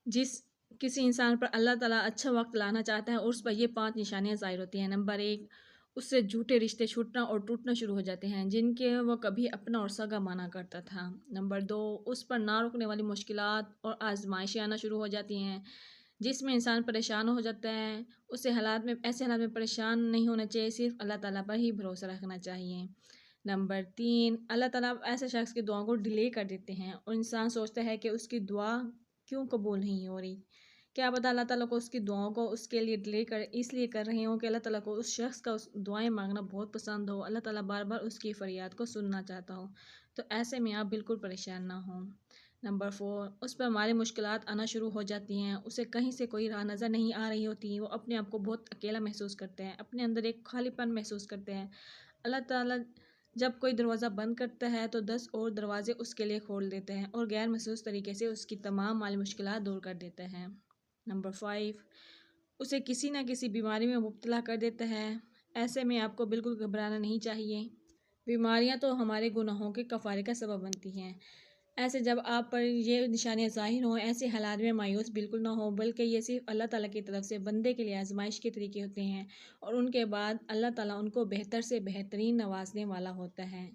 جس کسی انسان پر اللہ تعالیٰ اچھا وقت لانا چاہتا ہے اور اس پر یہ 5 نشانیاں ظاہر ہوتی ہیں۔ نمبر 1، اس سے جھوٹے رشتے چھوٹنا اور ٹوٹنا شروع ہو جاتے ہیں جن کے وہ کبھی اپنا اور سگا مانا کرتا تھا۔ نمبر 2، اس پر نہ رکنے والی مشکلات اور آزمائشیں آنا شروع ہو جاتی ہیں جس میں انسان پریشان ہو جاتا ہے۔ ایسے حالات میں پریشان نہیں ہونا چاہیے، صرف اللہ تعالیٰ پر ہی بھروسہ رکھنا چاہیے۔ نمبر 3، اللہ تعالیٰ ایسے شخص کی دعاؤں کو ڈیلے کر دیتے ہیں اور انسان سوچتا ہے کہ اس کی دعا کیوں قبول نہیں ہو رہی۔ کیا پتہ اللہ تعالیٰ کو اس کی دعاؤں کو اس کے لیے ڈیلے اس لیے کر رہے ہوں کہ اللہ تعالیٰ کو اس شخص کا دعائیں مانگنا بہت پسند ہو، اللہ تعالیٰ بار بار اس کی فریاد کو سننا چاہتا ہو۔ تو ایسے میں آپ بالکل پریشان نہ ہوں۔ نمبر 4، اس پر ہماری مشکلات آنا شروع ہو جاتی ہیں، اسے کہیں سے کوئی راہ نظر نہیں آ رہی ہوتی، وہ اپنے آپ کو بہت اکیلا محسوس کرتے ہیں، اپنے اندر ایک خالی پن محسوس کرتے ہیں۔ اللہ تعالیٰ جب کوئی دروازہ بند کرتا ہے تو 10 اور دروازے اس کے لیے کھول دیتے ہیں اور غیر محسوس طریقے سے اس کی تمام مالی مشکلات دور کر دیتے ہیں۔ نمبر 5، اسے کسی نہ کسی بیماری میں مبتلا کر دیتا ہے۔ ایسے میں آپ کو بالکل گھبرانا نہیں چاہیے، بیماریاں تو ہمارے گناہوں کے کفارے کا سبب بنتی ہیں۔ ایسے جب آپ پر یہ نشانیاں ظاہر ہوں، ایسے حالات میں مایوس بالکل نہ ہو، بلکہ یہ صرف اللہ تعالیٰ کی طرف سے بندے کے لیے آزمائش کے طریقے ہوتے ہیں اور ان کے بعد اللہ تعالیٰ ان کو بہتر سے بہترین نوازنے والا ہوتا ہے۔